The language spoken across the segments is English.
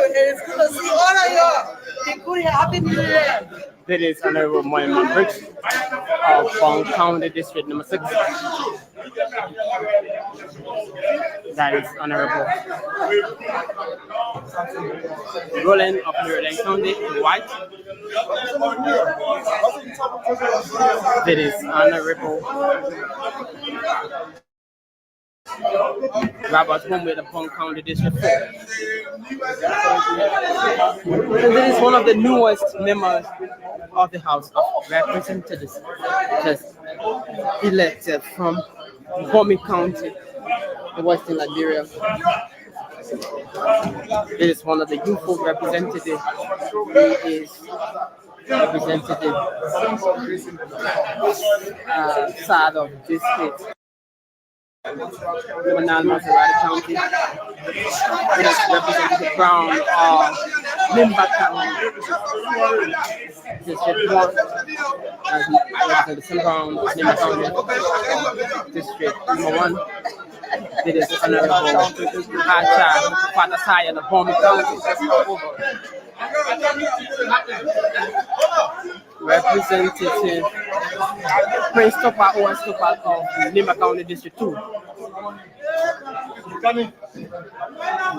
It's good to see all of you. Happy New Year. That is Honorable Moyman Briggs of Fong County District number 6. That is Honorable Roland of Liberia County in white. That is Honorable Robert Homewood of Fong County District 4. And this is one of the newest members of the House of Representatives, just elected from Bomi County, Western Liberia. It is one of the youthful representatives. He is representative side of this state. Number 9, Monrovia County. It is Representative Brown of Limba County. District 1. Representative Brown, Limba County. District number 1. It is Honorable Hacha Fatasaya of Bomi County. Representative Prince Topa Owen Topa of Limba County District 2.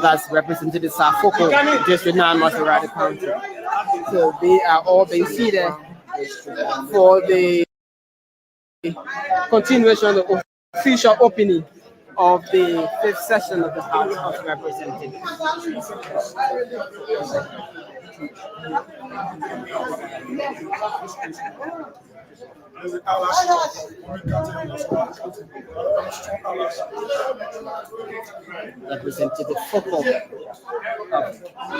That's Representative Safoko, District 9, Monrovia County. So they are all being seated for the continuation of the official opening of the 5th session of the House of Representatives. Representative Foko of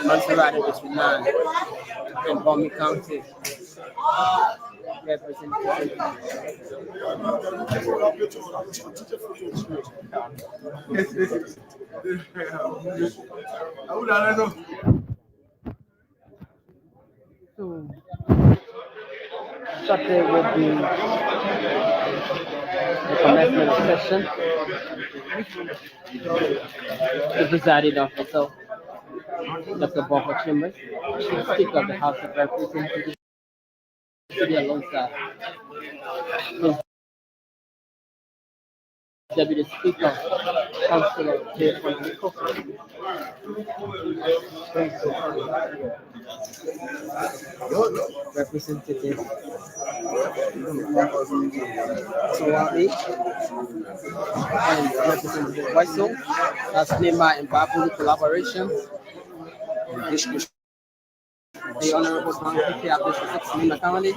Monrovia District 9 in Bomi County. Representative So, shortly will be the commencement session. The presiding officer, Dr. Barbara Chambers, Chief Speaker of the House of Representatives, alongside his Deputy Speaker, Councilor Jason Coker. Representative Tawabi and Representative Weissel. That's Nema and Babu collaboration. The Honorable Bank of District 6 Nema County.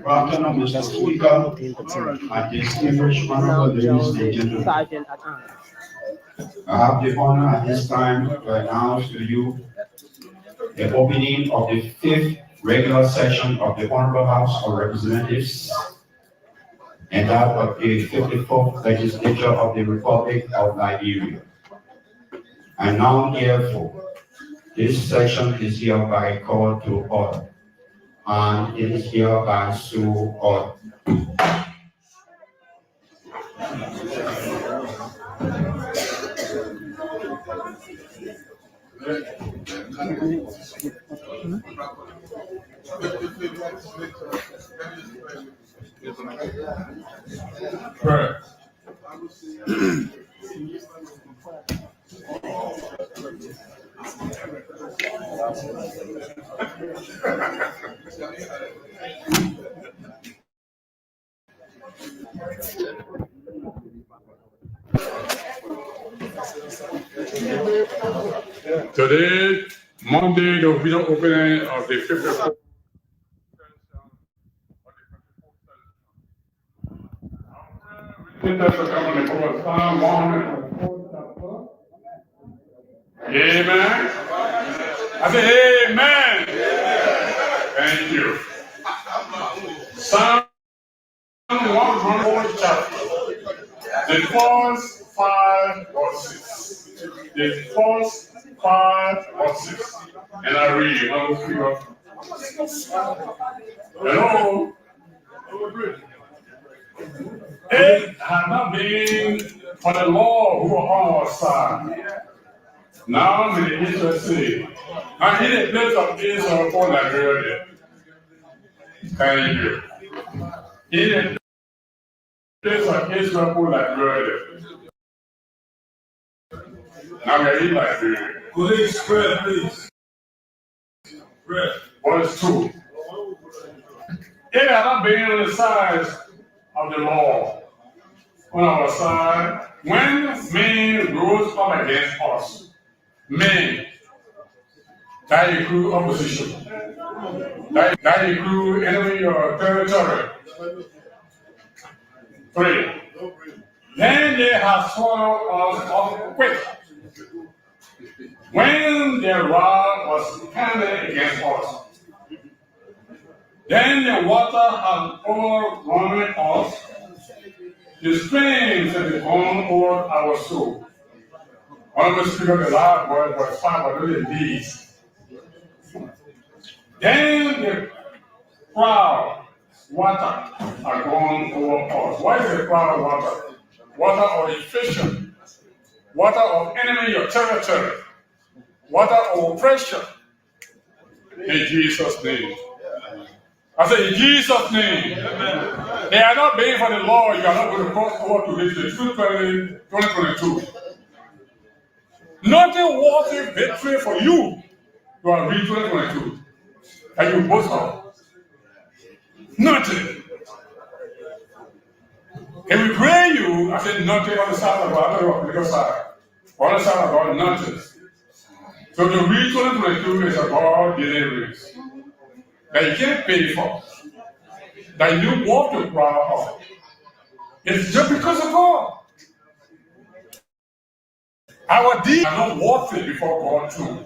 Afternoon, Mr. Speaker, my distinguished honorable ladies and gentlemen. I have the honor at this time to announce to you the opening of the 5th regular session of the Honorable House of Representatives and that of the 54th Legislature of the Republic of Liberia. And now, therefore, this session is hereby called to order, and it is hereby so ordered. Prayer. Today, Monday, the official opening of the 54th Amen. I say amen. Thank you. Psalm 100 chapter. The first 5 verses. The first 5 verses. And I read. Hello. not been for the Lord who are on our side. Now may the Israel say, and in the place of Israel for Liberia. Thank you. In the place of Israel for Liberia. Now we are in Liberia. Please, spread, please. Spread. Verse 2. It had not been on the side of the Lord on our side when men rose up against us. Men, that include opposition. That include enemy or territory. 3. Then they have swallowed us up quick. When their wrath was kindled against us, then the water has overrun us, the streams have gone over our soul. One of the speak of the loud word was 5 or these. Then the proud water are gone over us. Why is the proud water? Water of inflation, water of enemy or territory, water of oppression. In Jesus' name. I say in Jesus' name. Amen. They are not being for the Lord. You are not going to cross over to reach the 2022. Nothing worth victory for you to have reached 2022. And you boast of. Nothing. Can we pray you? I said nothing on the side of God, on the side. On the side of God, nothing. So to reach 2022 is about deliverance. That you can't pay for. That you walk the proud of. It's just because of God. Our deeds are not worth it before God too.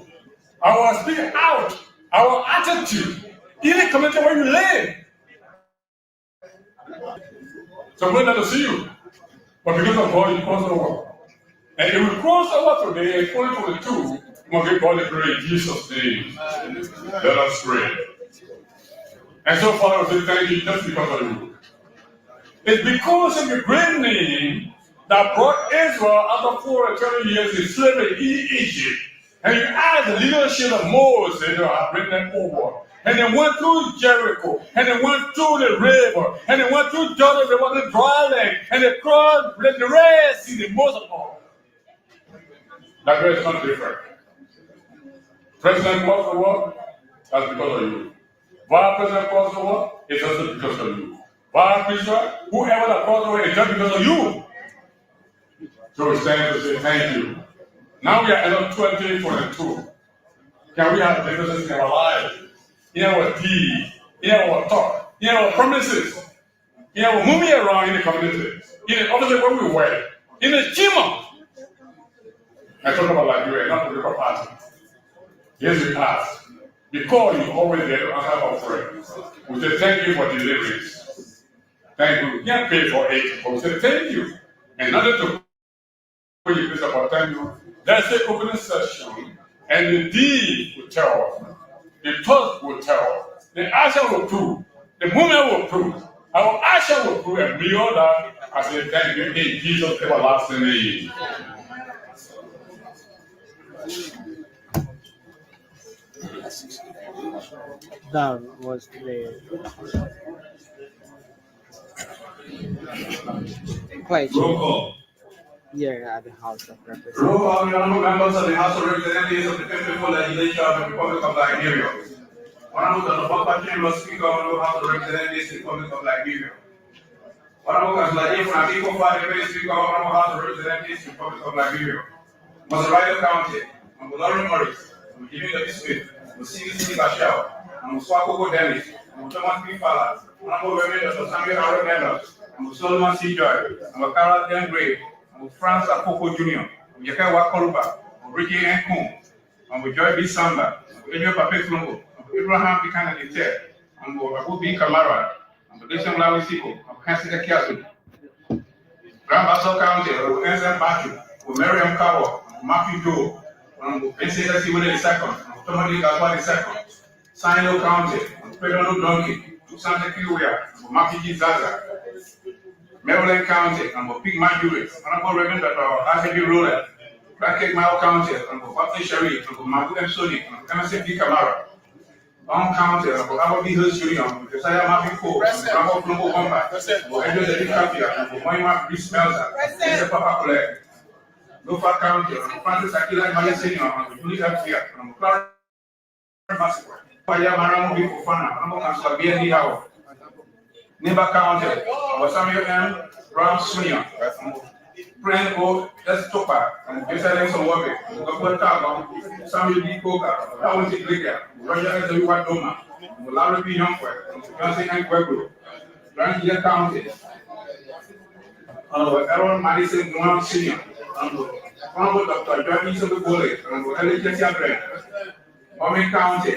Our speaking out, our attitude, even committing where you live. So we're not to see you. But because of God, you cross over. And if we cross over today in 2022, we must give God the praise in Jesus' name. Let us pray. And so, Father, we say thank you just because of you. It's because of your great name that brought Israel after 430 years in slavery in Egypt. And you add the leadership of Moses to have bring them over. And they went through Jericho, and they went through the river, and they went through Jordan, they went to dry land, and they crossed the Red Sea, the most of all. That is not different. President crossed the world, that's because of you. Vice President crossed the world, it's also because of you. Vice President, whoever that crossed the world, it's just because of you. So we stand to say thank you. Now we are in 2022. Can we have differences in our lives? In our deeds, in our thought, in our promises, in our moving around in the community, in the office where we work, in the gym. I talk about Liberia, not the Liberia party. Yes, we ask. Because you always get to answer our prayer. We say thank you for deliverance. Thank you. We can't pay for it, but we say thank you. And not to pay you about thank you. That's the opening session, and the deed will tell. The thought will tell. The action will prove. The movement will prove. Our action will prove, and beyond that, I say thank you in Jesus' everlasting name. That was the question. Roll call. Here at the House of Representatives. Roll call, honorable members of the House of Representatives of the 54th Legislature of the Republic of Liberia. Honorable Dr. Chamber Speaker of the House of Representatives of the Republic of Liberia. Honorable Councilor A. Francisco Fadebe, Speaker of the House of Representatives of the Republic of Liberia. Monrovia County, Honorable Lauren Morris, Honorable Jimmy Smith, Honorable C.C. Bashel, Honorable Swako Dennis, Honorable Thomas P. Fallon, Honorable Reverend Dr. Samuel Harold Members, Honorable Solomon C. Joy, Honorable Carol N. Gray, Franz Akoko Jr., Yakawa Koluba, Ricky N. Kuhn, Joy B. Samba, Emil Pape Flongo, Abraham Buchanan Iter, Abu B. Kamara, Deshaun Lawisiko, Kansika Kiasu, Grand Basso County, Ensign Patrick, Miriam Kawa, Matthew Joe, Penseta Simone II, Tomadi Gagwa II, Sino County, Pedro Donkey, Santa Kiwia, Matthew G. Zaza. Maryland County, Big Marjorie, Honorable Reverend Dr. Ahebi Roland, Crackhead Mile County, Baptist Sharif, Mabu M. Sodi, Emerson B. Kamara, Long County, Ababi Hills Junior, Josiah Mappy Cole, Rambo Flumbo Bomba, Edward Eddie Capia, Moima Brice Melza, Mr. Papa Colette, Norfolk County, Francis Akila Mali Senior, Julie Capia, Clarence Massacre, Paya Maramu Bifofana, Rambo Council B. Howe, Neighbor County, Samuel M. Ram Senior, Friend O. S. Topa, and Excellence of Wabi, Dr. Cargo, Samuel D. Coca, County Liga, Roger S. Doma, Larry P. Youngford, Johnson and Quebro, Rangier County, Aaron Madison Graham Senior, Honorable Dr. John East of the Bullet, and Eligencia Brand, Homing County,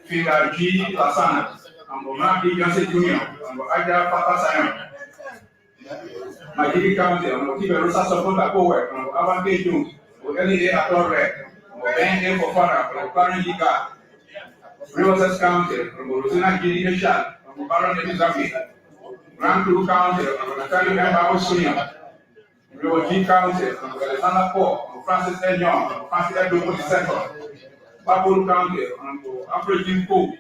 Finger G. Lasana, and Bonaki Johnson Jr., and Aja Papa Simon. Majiri County, Tibe Rosa Sopota Power, Avante Jung, Eli Atore, Ben A. Fofana, Clarence Giga, Rivers County, Rosina Giri Eshan, Baron Elizabeth, Grand Blue County, Natali Member Senior, River G County, Alexander Paul, Francis L. Young, Francis L. II, Babul County, Alfred Jim Poe,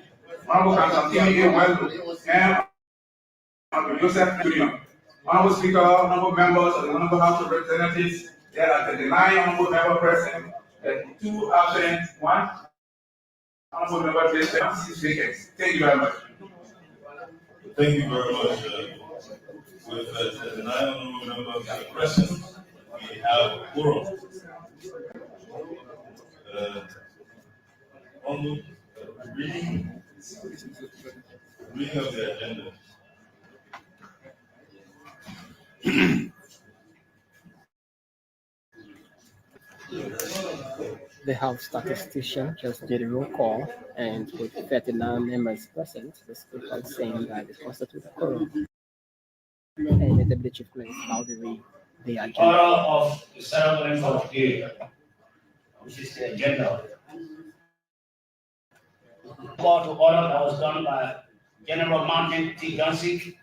Honorable Constantine A. Weldo, and Joseph Jr. Honorable Speaker, honorable members of the Honorable House of Representatives, there are 39 honorable members present, 2 absent, 1 honorable member present, 6 vacancies. Thank you very much. Thank you very much. With 39 honorable members present, we have a quorum. On the reading of the agenda. The House statistician just did a roll call, and with 39 members present, the speaker is saying that it constitutes a quorum. And the deputy chief clerk how to read the agenda. Order of the ceremony for today, which is the agenda. Call to order that was done by General Martin T. Gansik,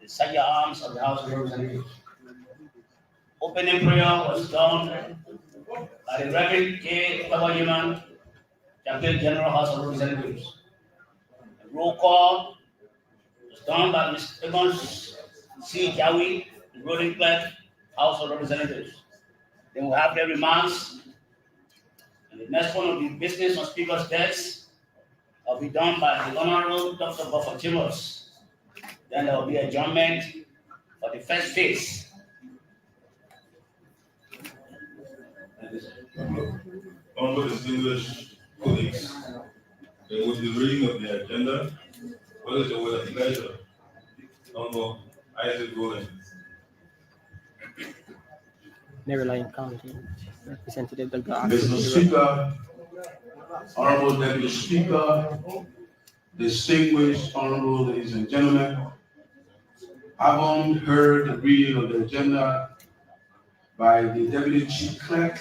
the Sergeant Arms of the House of Representatives. Opening prayer was done by the Reverend J. Kawajiman, Champion General House of Representatives. The roll call was done by Mr. Evans C. Jawi, the ruling clerk, House of Representatives. Then we'll have the remarks. And the next one will be business on Speaker's desk. Will be done by the Honorable Dr. Buffer Chambers. Then there will be adjournment for the first phase. Honorable distinguished colleagues, with the reading of the agenda, what is the word of pleasure? Honorable Isaac Rowland. Maryland County Representative Dr. Mr. Speaker, Honorable Deputy Speaker, distinguished honorable ladies and gentlemen, having heard the reading of the agenda by the Deputy Chief Clerk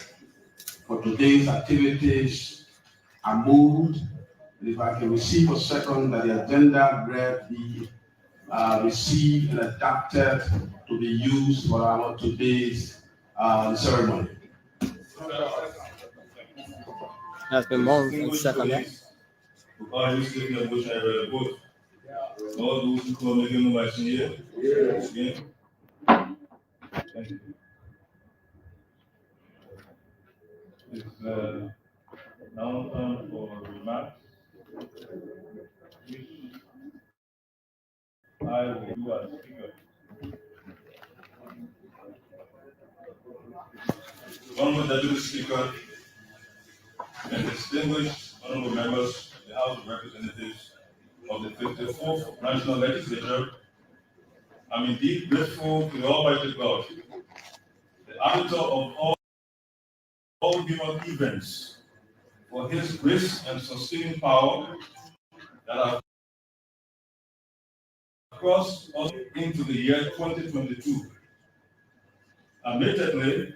for today's activities, I moved, if I can receive a second, that the agenda read be received and adapted to be used for our today's ceremony. Has been moved and seconded. Are you stating the motion I read the vote? All those who call making the motion here? Yes. Again? Thank you. It's now time for remarks. I will do as speaker. Honorable Deputy Speaker and distinguished honorable members of the House of Representatives of the 54th National Legislature, I'm indeed grateful to the Almighty God, the arbiter of all human events, for his grace and sustaining power that have crossed us into the year 2022. Admittedly,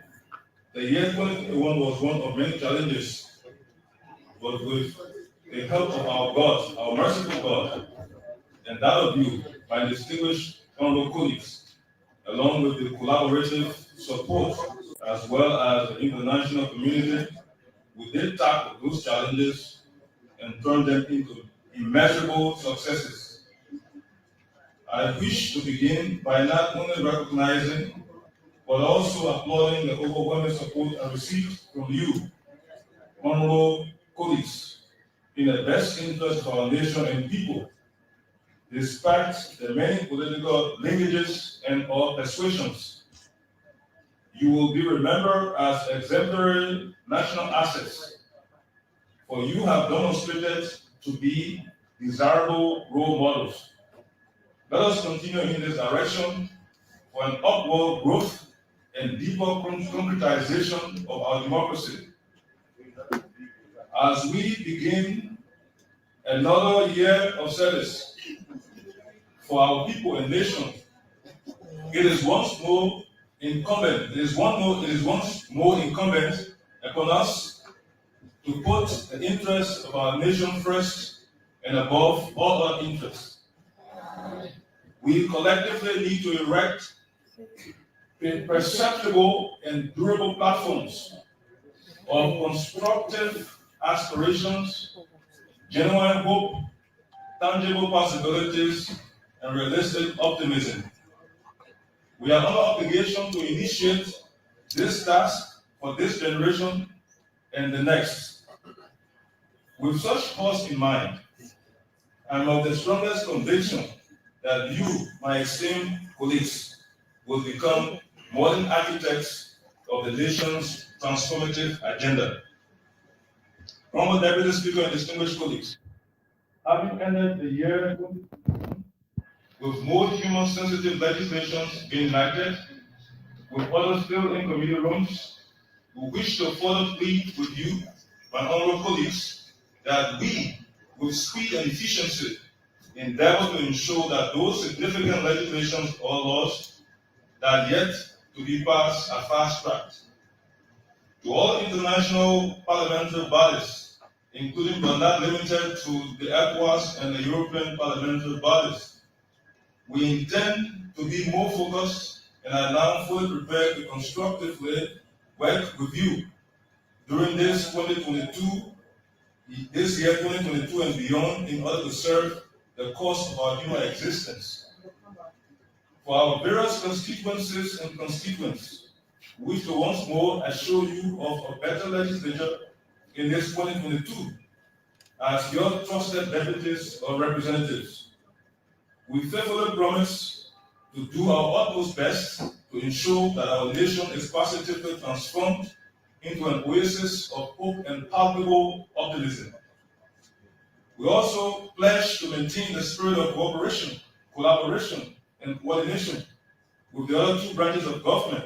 the year 2021 was one of many challenges, but with the help of our God, our merciful God, and that of you, my distinguished honorable colleagues, along with the collaborative support as well as the international community, we did tackle those challenges and turn them into immeasurable successes. I wish to begin by not only recognizing but also applauding the overwhelming support I received from you, honorable colleagues, in the best interest of our nation and people, despite the many political linkages and or persuasions. You will be remembered as exemplary national assets, for you have demonstrated to be desirable role models. Let us continue in this direction for an upward growth and deeper concretization of our democracy. As we begin another year of service for our people and nation, it is once more incumbent upon us to put the interests of our nation first and above all other interests. We collectively need to erect perceptible and durable platforms of constructive aspirations, genuine hope, tangible possibilities, and realistic optimism. We are under obligation to initiate this task for this generation and the next. With such cause in mind, I am of the strongest conviction that you, my esteemed colleagues, will become modern architects of the nation's transformative agenda. Honorable Deputy Speaker and distinguished colleagues, having ended the year with more human-sensitive legislations being enacted, with others still in committee rooms, we wish to further plead with you, my honorable colleagues, that we, with speed and efficiency, endeavor to ensure that those significant legislations or laws that are yet to be passed are fast-tracked. To all international parliamentary bodies, including but not limited to the ECOWAS and the European parliamentary bodies, we intend to be more focused and are now fully prepared to constructively work with you during this year 2022 and beyond, in order to serve the cause of our human existence. For our various constituencies and constituents, we wish to once more assure you of a better legislature in this 2022 as your trusted deputies or representatives. We faithfully promise to do our utmost best to ensure that our nation is positively transformed into an oasis of hope and palpable optimism. We also pledge to maintain the spirit of cooperation, collaboration, and coordination with the other two branches of government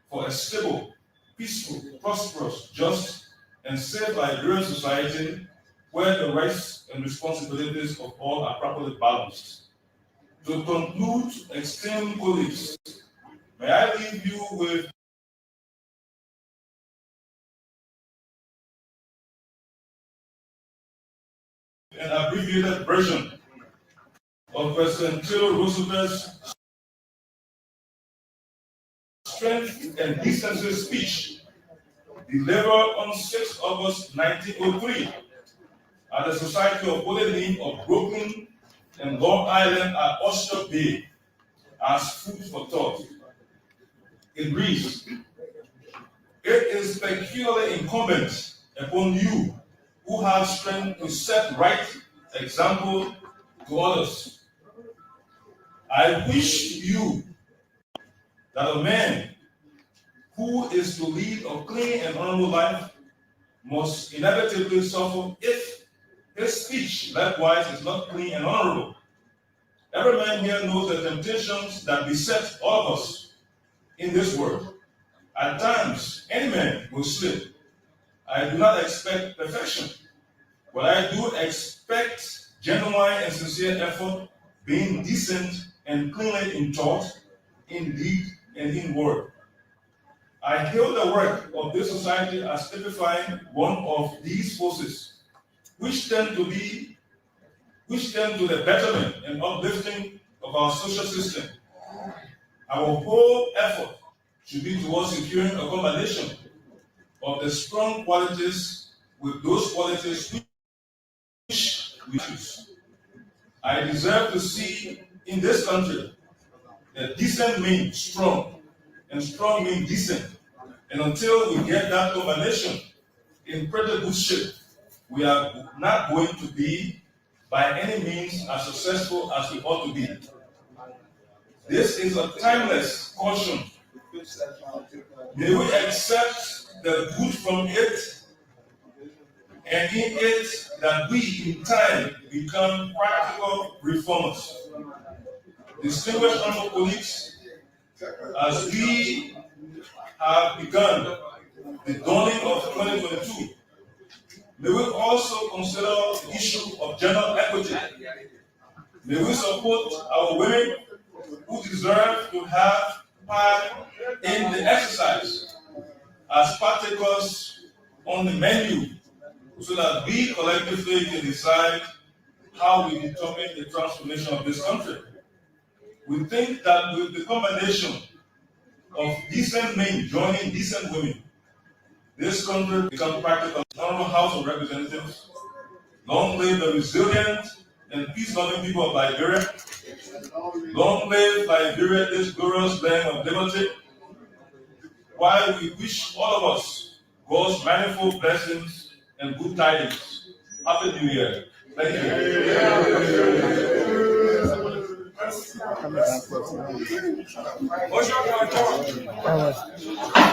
for a stable, peaceful, prosperous, just, and safe Liberian society where the rights and responsibilities of all are properly balanced. To conclude, esteemed colleagues, may I leave you with an abbreviated version of President Theodore Roosevelt's Strength and Decency speech delivered on 6 August 1903 at the Society of Holy Name of Brooklyn and Long Island at Oyster Bay as food for thought. It reads, "It is peculiarly incumbent upon you who have strength to set right example to others. I wish to you that a man who is to lead a clean and honorable life must inevitably suffer if his speech likewise is not clean and honorable. Every man here knows the temptations that beset all of us in this world. At times, any man will slip. I do not expect perfection, but I do expect genuine and sincere effort, being decent and cleanly in thought, in deed, and in word. I hail the work of this society as typifying one of these forces, which tend to the betterment and uplifting of of our social system. Our whole effort should be towards securing a combination of the strong qualities with those qualities which we choose. I deserve to see in this country that decent means strong and strong means decent. And until we get that combination in pretty good shape, we are not going to be by any means as successful as we ought to be. This is a timeless caution. May we accept the good from it, and in it that we in time become practical reformers. Distinguished honorable colleagues, as we have begun the dawning of 2022, may we also consider the issue of gender equity. May we support our women who deserve to have part in the exercise as partakers on the menu, so that we collectively can decide how we determine the transformation of this country. We think that with the combination of decent men joining decent women, this country becomes practical. Honorable House of Representatives, long live the resilient and peace-loving people of Liberia. Long live Liberia, this glorious land of liberty. While we wish all of us God's manifold blessings and good tidings. Happy New Year. Thank you.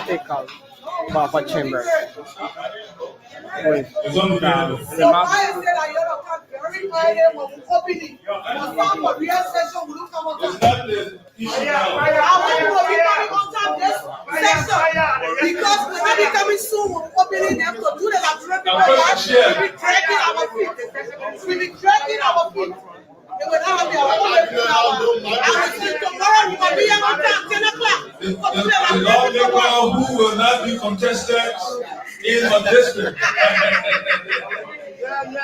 Take out Baba Chamber with So I said I ought to come very early with opening. For some of your session, we look at what It's not the issue now. I will be coming on time this session because we will be coming soon with opening them to do the laboratory. We'll be dragging our feet. We'll be dragging our feet. They will not have their own I will say tomorrow we will be here on time, 10 o'clock. The lawmaker who will not be contested in the district.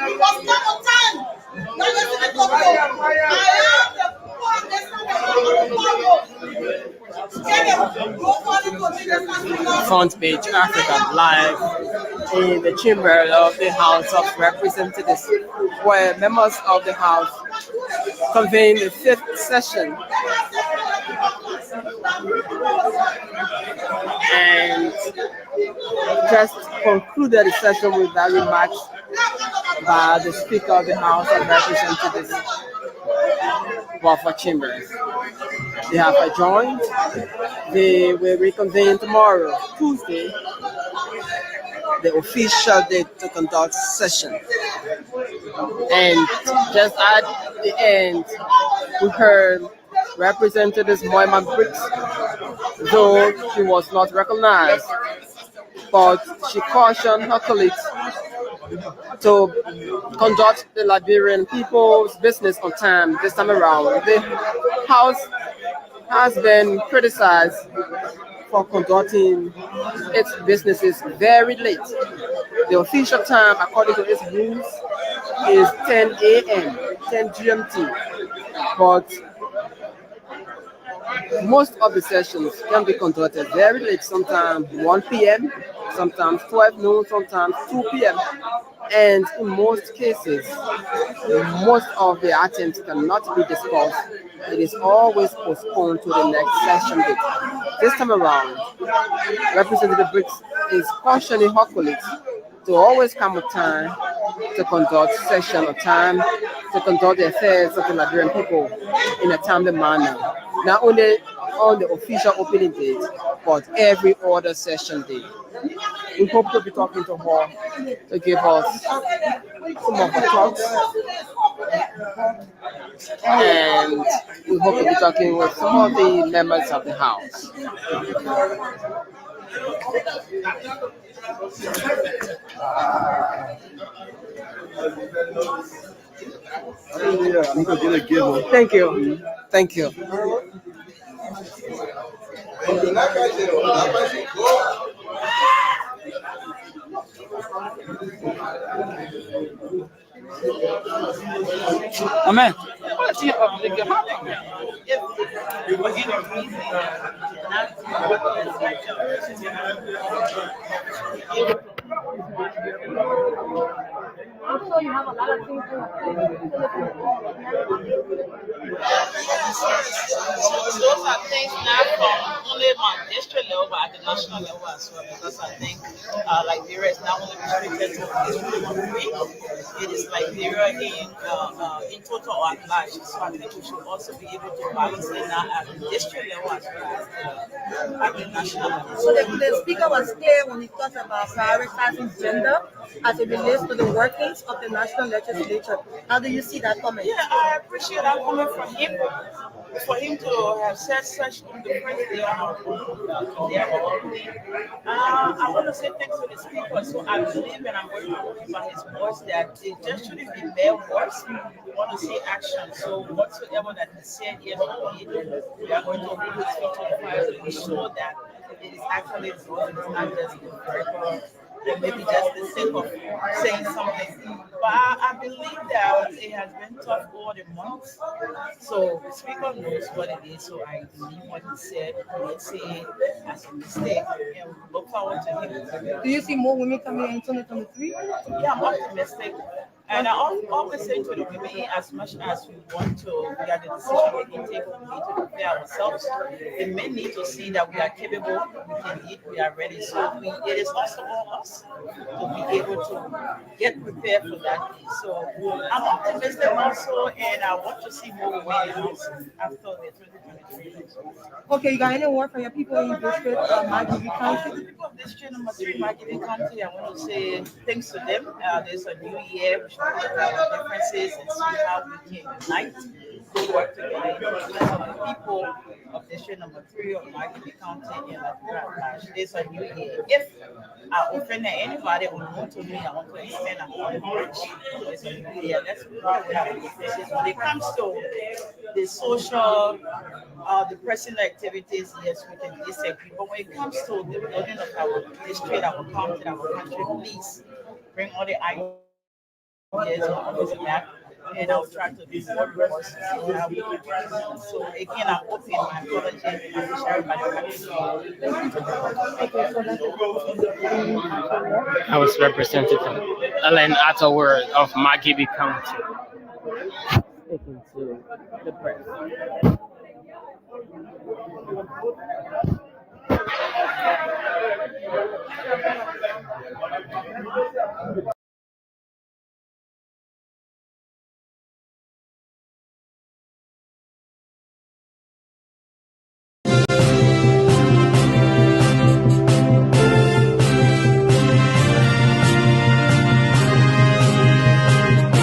We must come on time. Now let's see the couple. I am the poor Front Page Africa live in the chamber of the House of Representatives, where members of the House convene the fifth session and just concluded the session with that remarks by the Speaker of the House of Representatives, Buffer Chambers. They have adjourned. They will reconvene tomorrow, Tuesday, the official date to conduct session. And just at the end, we heard Representative Moima Briggs, though she was not recognized, but she cautioned her colleagues to conduct the Liberian people's business on time this time around. The House has been criticized for conducting its businesses very late. The official time, according to its rules, is 10 a.m., 10 GMT. But most of the sessions can be conducted very late, sometimes 1 p.m., sometimes 12 noon, sometimes 2 p.m. And in most cases, most of the items cannot be discussed. It is always postponed to the next session date. This time around, Representative Briggs is cautioning her colleagues to always come on time to conduct session on time, to conduct the affairs of the Liberian people in a timely manner, not only on the official opening date, but every other session day. We hope to be talking to her to give us some of her thoughts, and we hope to be talking with some of the members of the House. Thank you. Thank you. Amen. quality of the hot. If for any reason Also, you have a lot of things in your those are things not from only my district level, but at the national level as well. Because I think Liberia is not only restricted to district number 3, it is Liberia in total or at large. So I think we should also be able to balance it now at the district level as well as at the national level. So the speaker was clear when he talked about prioritizing gender as it relates to the workings of the national legislature. How do you see that comment? Yeah, I appreciate that comment from him. For him to have said such in the first day on our I want to say thanks to the speaker. So I believe, and I'm going to hold by his voice, that it just shouldn't be mere words. We want to see action. So whatsoever that he said here, we are going to hold his feet to the fire to ensure that it is actually done. It's not just verbal, or maybe just the sake of saying something. But I believe that it has been tough over the months. So the speaker knows what it is. So I believe what he said. He didn't say it as a mistake. And we look forward to him. Do you see more women coming in 2023? Yeah, I'm optimistic. And I always say to the women, as much as we want to, we are the decision making table, we need to prepare ourselves. The men need to see that we are capable, we can eat, we are ready. So it is also on us to be able to get prepared for that day. So I'm optimistic also, and I want to see more women after the 2023. Okay, you got any word for your people in district Maggie County? The people of district number 3, Maggie County, I want to say thanks to them. There's a new year. We should look at our differences and see how we can unite, to work together in the interest of the people of district number 3 of Maggie County and there's a new year. If I offend anybody who want to me, I want to extend a bridge. There's a new year. Let's look at our differences. When it comes to the social, the personal activities, yes, we can disagree. But when it comes to the building of our district, our county, our country, please bring all the ideas on this map, and I'll try to be more robust to see how we can work. So again, I'm open my apology and I wish everybody happy. I was Representative Ellen Atterworth of Maggie County speaking to the press.